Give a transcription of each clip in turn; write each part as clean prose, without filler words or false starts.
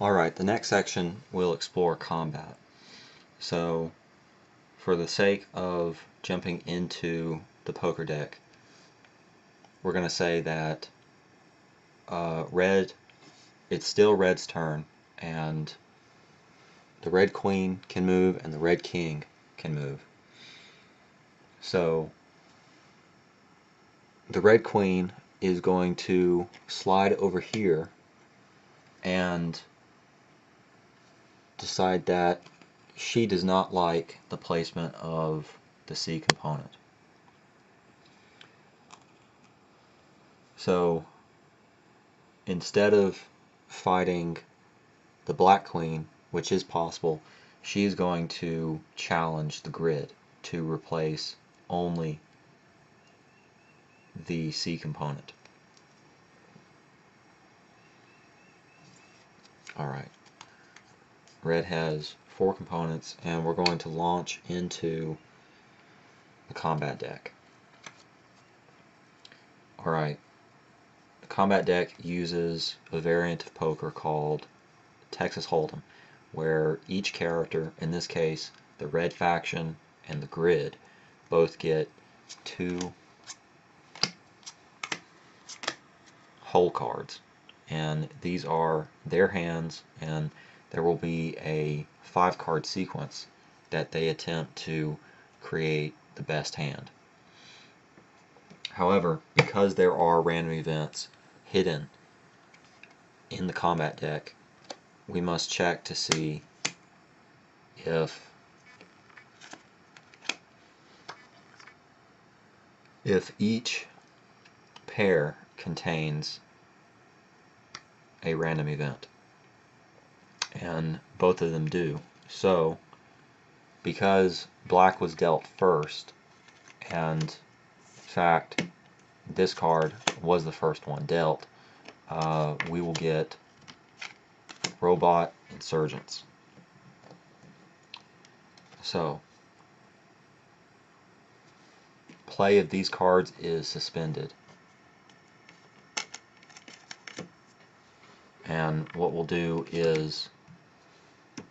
Alright, the next section will explore combat. So, for the sake of jumping into the poker deck, we're going to say that it's still red's turn, and the red queen can move and the red king can move. So, the red queen is going to slide over here and decide that she does not like the placement of the C component. So instead of fighting the black queen, which is possible, she's going to challenge the grid to replace only the C component. Alright. Red has 4 components, and we're going to launch into the combat deck. Alright. The combat deck uses a variant of poker called Texas Hold'em, where each character, in this case the red faction and the grid, both get 2 hole cards, and these are their hands, and there will be a 5-card sequence that they attempt to create the best hand. However, because there are random events hidden in the combat deck, we must check to see if each pair contains a random event, and both of them do. So because black was dealt first, and in fact this card was the first one dealt, we will get robot insurgents. So play of these cards is suspended, and what we'll do is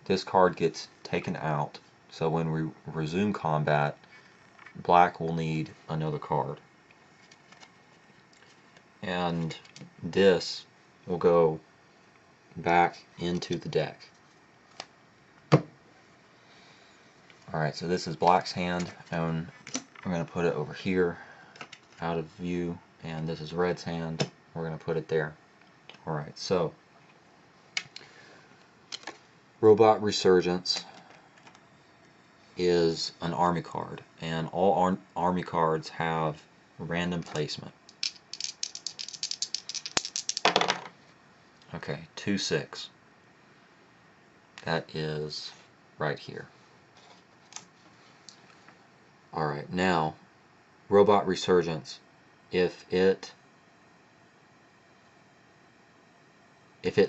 this card gets taken out, so when we resume combat, black will need another card, and this will go back into the deck. Alright, so this is black's hand, and we're going to put it over here out of view, and this is red's hand, we're going to put it there. Alright, so Robot Resurgence is an army card, and all army cards have random placement. Okay, 2-6. That is right here. Alright, now Robot Resurgence, if it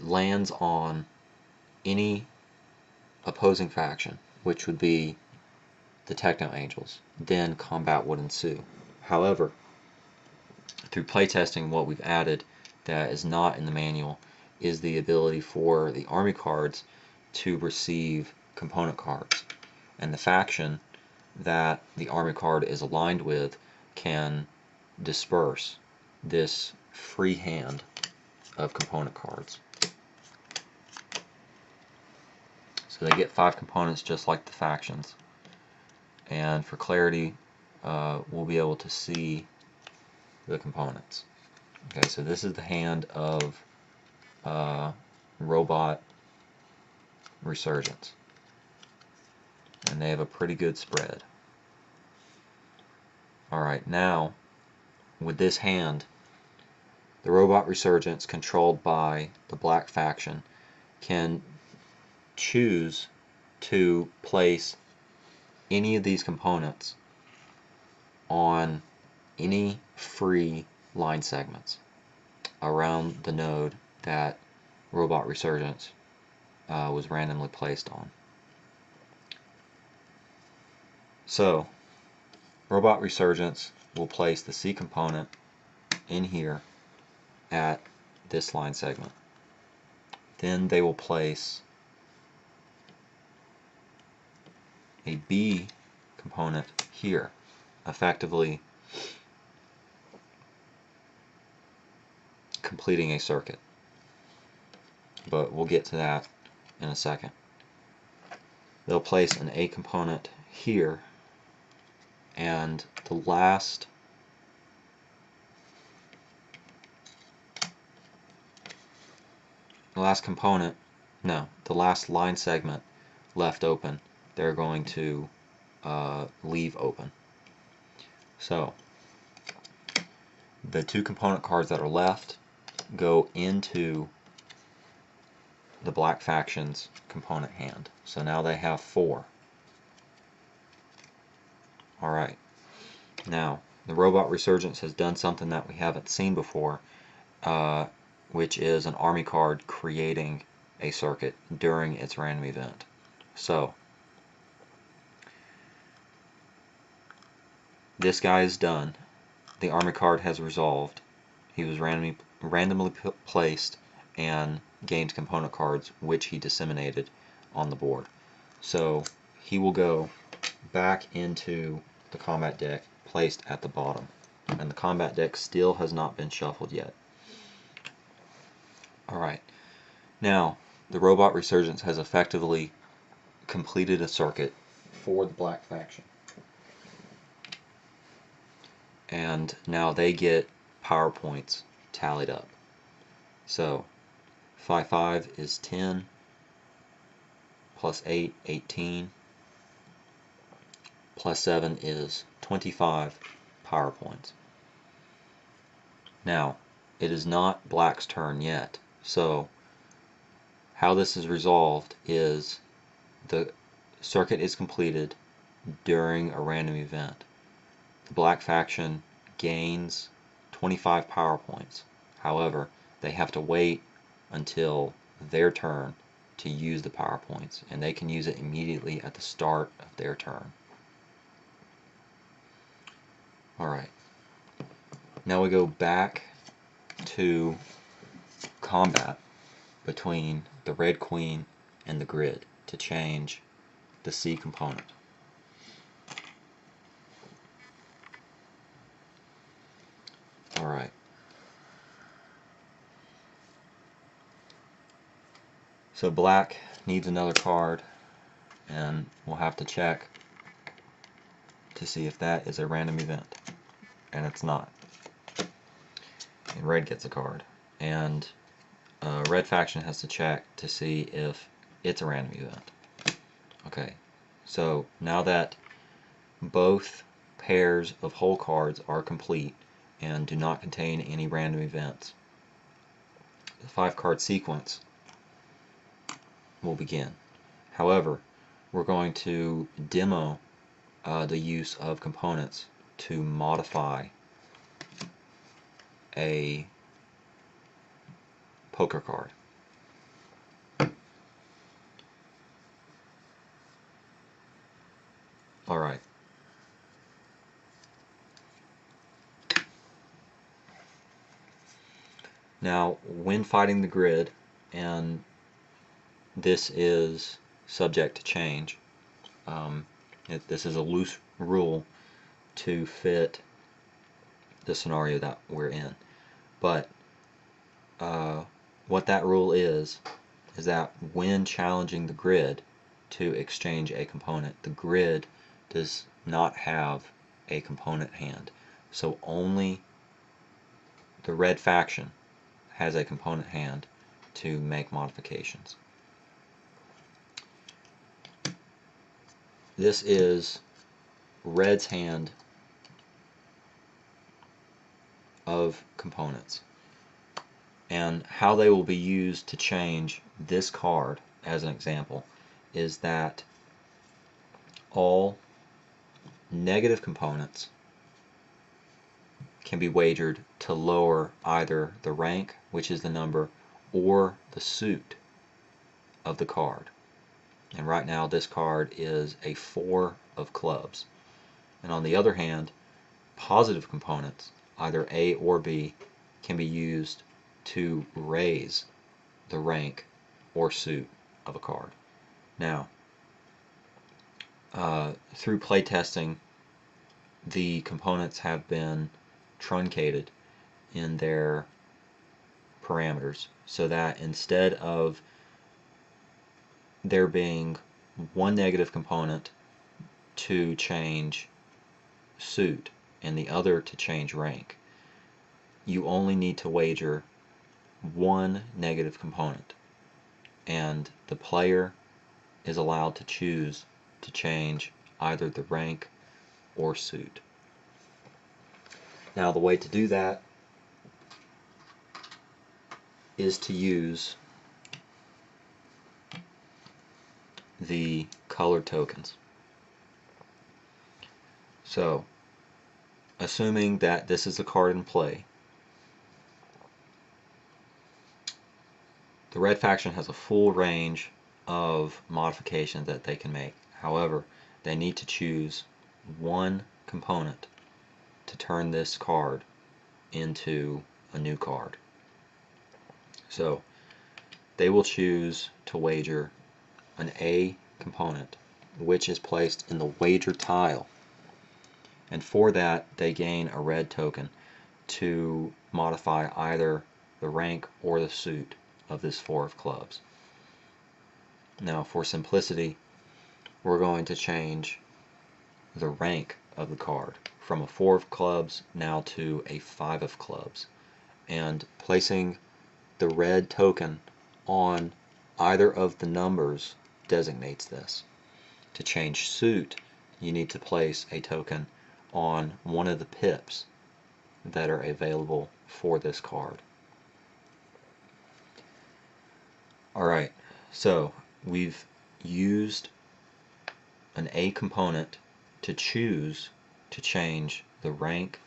lands on any opposing faction, which would be the Techno Angels, then combat would ensue. However, through playtesting, what we've added that is not in the manual is the ability for the army cards to receive component cards, and the faction that the army card is aligned with can disperse this free hand of component cards. So they get 5 components just like the factions. And for clarity, we'll be able to see the components. Okay, so this is the hand of Robot Resurgence, and they have a pretty good spread. Alright, now with this hand, the Robot Resurgence, controlled by the black faction, can choose to place any of these components on any free line segments around the node that Robot Resurgence was randomly placed on. So Robot Resurgence will place the C component in here at this line segment. Then they will place a B component here, effectively completing a circuit. But we'll get to that in a second. They'll place an A component here, and the last component, no, the last line segment left open, they're going to leave open. So the 2 component cards that are left go into the black faction's component hand. So now they have 4. Alright, now the Robot Resurgence has done something that we haven't seen before, which is an army card creating a circuit during its random event. So this guy is done. The army card has resolved. He was randomly placed and gained component cards which he disseminated on the board. So he will go back into the combat deck placed at the bottom, and the combat deck still has not been shuffled yet. Alright, now the Robot Resurgence has effectively completed a circuit for the black faction, and now they get power points tallied up. So 5 is 10, plus 8, 18, plus 7 is 25 power points. Now, it is not black's turn yet, so how this is resolved is the circuit is completed during a random event. The black faction gains 25 power points. However, they have to wait until their turn to use the power points, and they can use it immediately at the start of their turn. Alright, now we go back to combat between the red queen and the grid to change the C component. Alright. So black needs another card, and we'll have to check to see if that is a random event, and it's not. And red gets a card, and red faction has to check to see if it's a random event. Okay, so now that both pairs of whole cards are complete and do not contain any random events, the 5-card sequence will begin. However, we're going to demo the use of components to modify a poker card. Alright. Now, when fighting the grid, and this is subject to change, this is a loose rule to fit the scenario that we're in. But what that rule is that when challenging the grid to exchange a component, the grid does not have a component hand. So only the red faction has a component hand to make modifications. This is red's hand of components, and how they will be used to change this card, as an example, is that all negative components can be wagered to lower either the rank, which is the number, or the suit of the card. And right now this card is a 4 of clubs. And on the other hand, positive components, either A or B, can be used to raise the rank or suit of a card. Now, through playtesting, the components have been truncated in their parameters so that instead of there being one negative component to change suit and the other to change rank, you only need to wager one negative component, and the player is allowed to choose to change either the rank or suit. Now, the way to do that is to use the colored tokens. So, assuming that this is a card in play, the red faction has a full range of modifications that they can make. However, they need to choose one component to turn this card into a new card. So they will choose to wager an A component, which is placed in the wager tile, and for that they gain a red token to modify either the rank or the suit of this 4 of clubs. Now, for simplicity, we're going to change the rank of the card from a 4 of clubs now to a 5 of clubs, and placing the red token on either of the numbers designates this. To change suit, you need to place a token on one of the pips that are available for this card. Alright, so we've used an A component to choose to change the rank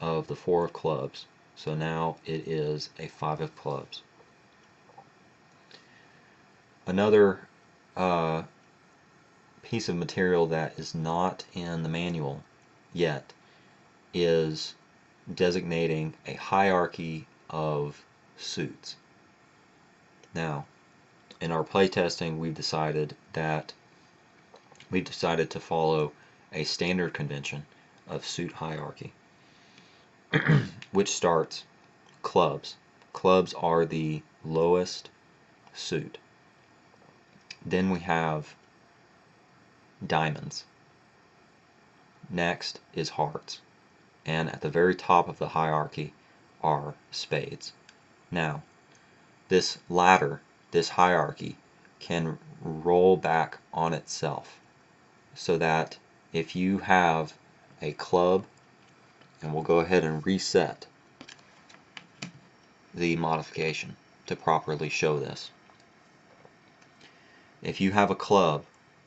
of the 4 of clubs. So now it is a 5 of clubs. Another piece of material that is not in the manual yet is designating a hierarchy of suits. Now, in our playtesting, we've decided to follow a standard convention of suit hierarchy, which starts clubs. Clubs are the lowest suit. Then we have diamonds. Next is hearts. And at the very top of the hierarchy are spades. Now, this ladder, this hierarchy, can roll back on itself, so that if you have a club, and we'll go ahead and reset the modification to properly show this. If you have a club,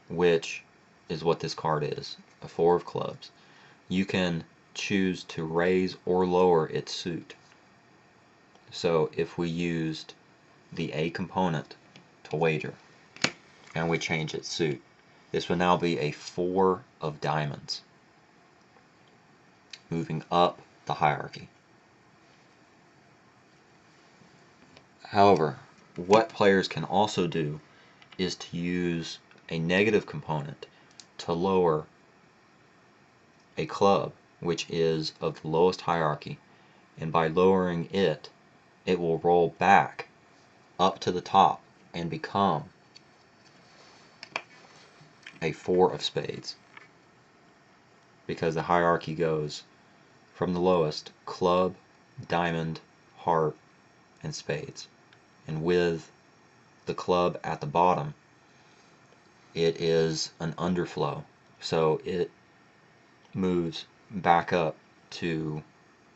which is what this card is, a 4 of clubs, you can choose to raise or lower its suit. So if we used the A component to wager, and we change its suit, this would now be a 4 of diamonds, moving up the hierarchy. However, what players can also do is to use a negative component to lower a club, which is of the lowest hierarchy, and by lowering it, it will roll back up to the top and become a 4 of spades, because the hierarchy goes from the lowest: club, diamond, heart, and spades. And with the club at the bottom, it is an underflow, so it moves back up to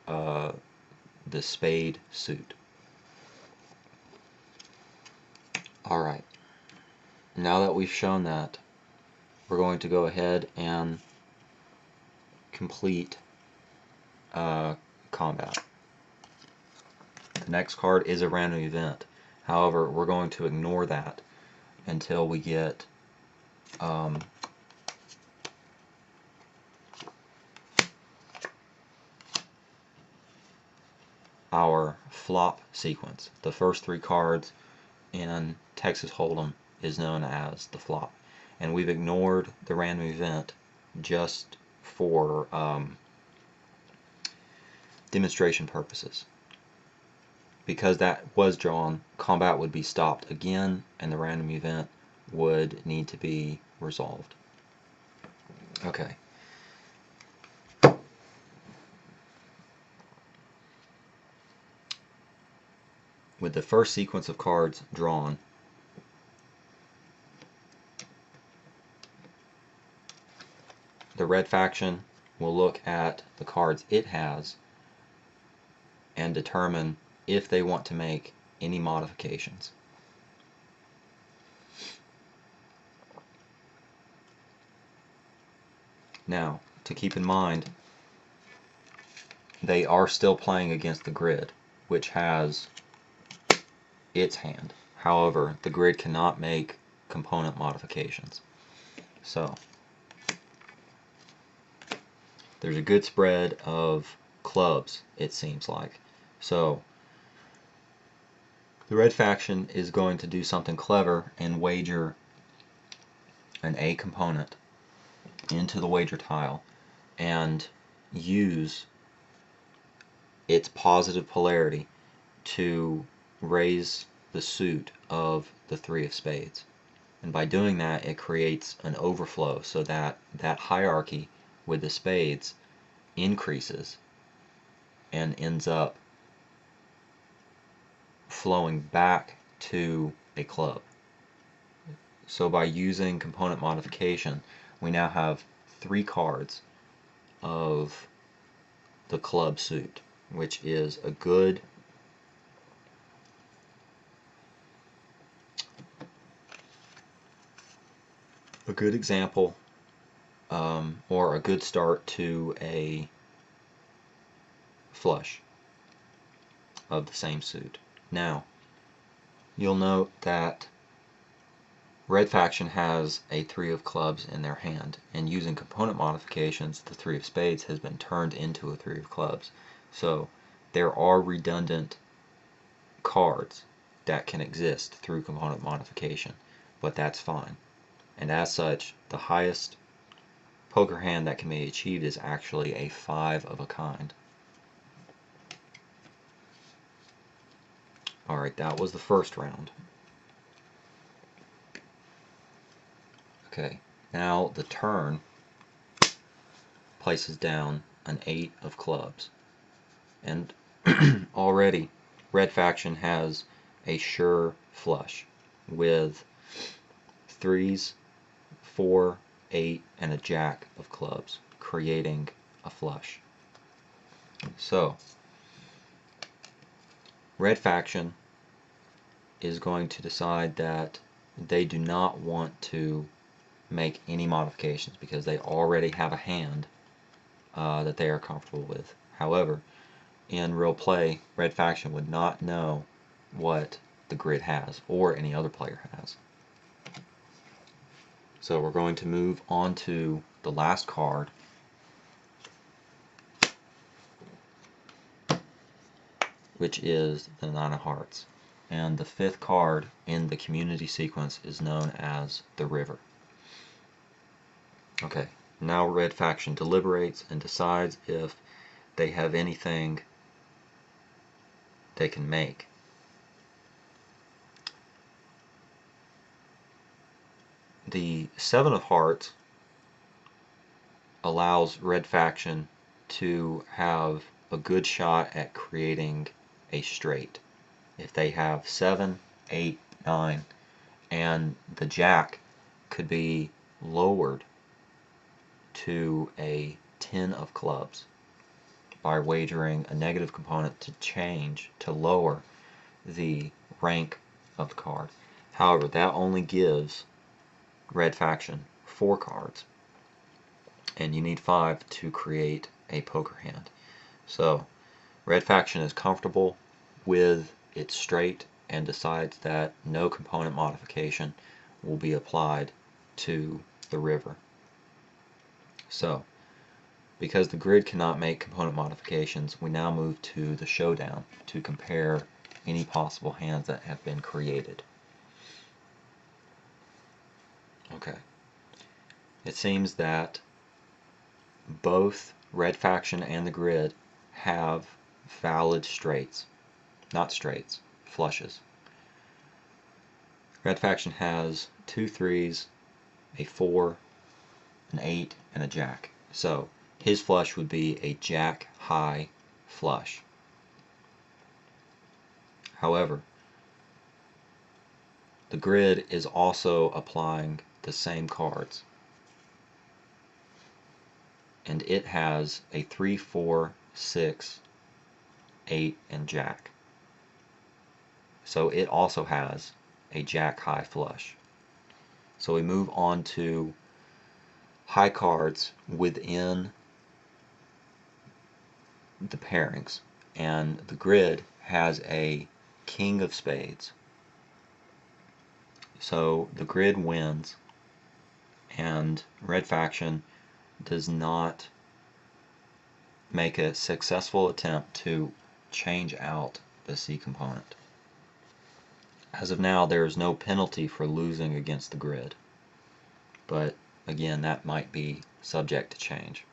the spade suit. Alright, now that we've shown that, we're going to go ahead and complete combat. The next card is a random event. However, we're going to ignore that until we get our flop sequence. The first 3 cards in Texas Hold'em is known as the flop. And we've ignored the random event just for demonstration purposes. Because that was drawn, combat would be stopped again, and the random event would need to be resolved. Okay. With the first sequence of cards drawn, the red faction will look at the cards it has and determine if they want to make any modifications. Now, to keep in mind, they are still playing against the grid, which has its hand. However, the grid cannot make component modifications. So, there's a good spread of clubs, it seems like. So, the red faction is going to do something clever and wager an A component into the wager tile and use its positive polarity to raise the suit of the 3 of spades. And by doing that, it creates an overflow so that that hierarchy with the spades increases and ends up flowing back to a club. So by using component modification, we now have 3 cards of the club suit, which is a good example or a good start to a flush of the same suit. Now, you'll note that red faction has a 3 of clubs in their hand, and using component modifications, the 3 of spades has been turned into a 3 of clubs. So there are redundant cards that can exist through component modification, but that's fine. And as such, the highest poker hand that can be achieved is actually a 5 of a kind. Alright, that was the first round. Okay, now the turn places down an 8 of clubs. And already, red faction has a sure flush with 3s, 4, 8, and a jack of clubs, creating a flush. So, red faction is going to decide that they do not want to make any modifications because they already have a hand that they are comfortable with. However, in real play, red faction would not know what the grid has or any other player has. So we're going to move on to the last card, which is the 9 of hearts. And the 5th card in the community sequence is known as the river. Okay, now red faction deliberates and decides if they have anything they can make. The 7 of hearts allows red faction to have a good shot at creating a straight. If they have 7, 8, 9, and the jack could be lowered to a 10 of clubs by wagering a negative component to change to lower the rank of the card. However, that only gives red faction 4 cards, and you need 5 to create a poker hand. So red faction is comfortable with its straight and decides that no component modification will be applied to the river. So, because the grid cannot make component modifications, we now move to the showdown to compare any possible hands that have been created. Okay. It seems that both red faction and the grid have valid straights. Not straights, flushes. Red faction has 2 3s, a 4, an 8, and a jack. So his flush would be a jack high flush. However, the grid is also applying the same cards, and it has a 3, 4, 6, 8, and jack. So it also has a jack high flush. So we move on to high cards within the pairings, and the grid has a king of spades. So the grid wins, and red faction does not make a successful attempt to change out the C component. As of now, there is no penalty for losing against the grid, but again, that might be subject to change.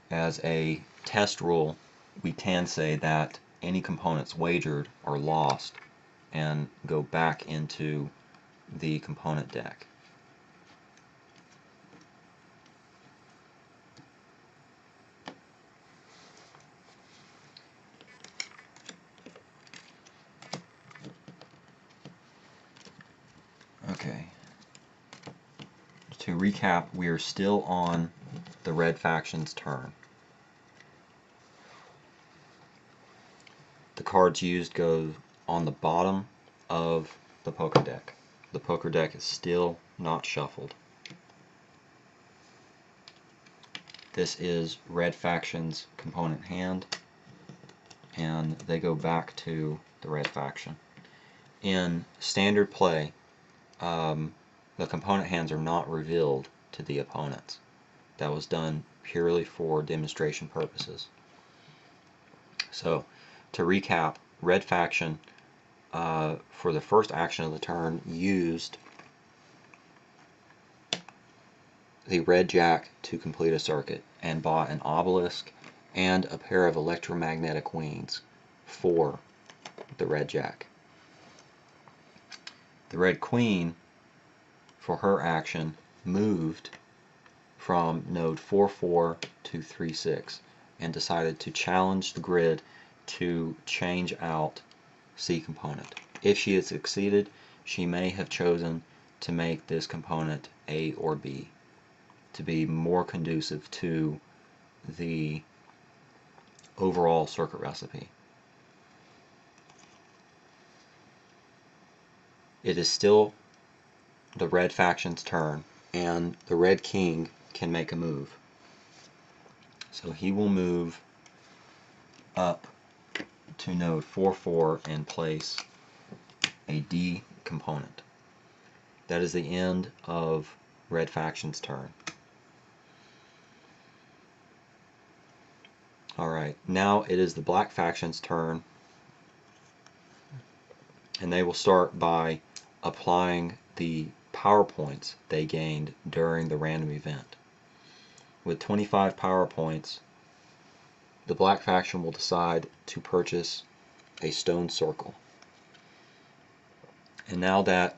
As a test rule, we can say that any components wagered are lost and go back into the component deck. Okay. To recap, we are still on the red faction's turn. The cards used go on the bottom of the poker deck. The poker deck is still not shuffled. This is red faction's component hand, and they go back to the red faction. In standard play, the component hands are not revealed to the opponents. That was done purely for demonstration purposes. So, to recap, red faction for the first action of the turn used the red jack to complete a circuit and bought an obelisk and a pair of electromagnetic wings for the red jack. The red queen, for her action, moved from node 4-4 to 3-6 and decided to challenge the grid to change out C component. If she had succeeded, she may have chosen to make this component A or B to be more conducive to the overall circuit recipe. It is still the red faction's turn, and the red king can make a move. So he will move up to node 4-4 and place a D component. That is the end of red faction's turn. Alright, now it is the black faction's turn, and they will start by applying the power points they gained during the random event. With 25 power points, the black faction will decide to purchase a stone circle. And now that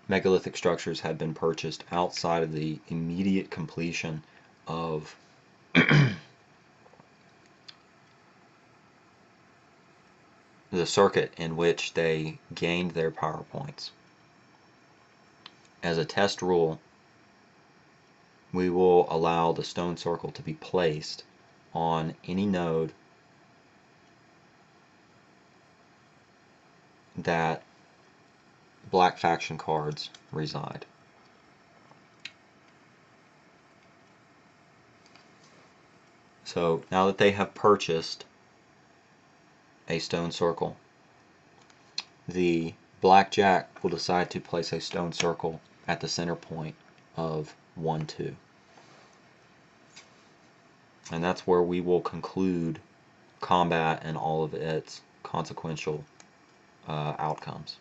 megalithic structures have been purchased outside of the immediate completion of the circuit in which they gained their power points, as a test rule, we will allow the stone circle to be placed on any node that black faction cards reside. So now that they have purchased a stone circle, the blackjack will decide to place a stone circle at the center point of 1-2. And that's where we will conclude combat and all of its consequential outcomes.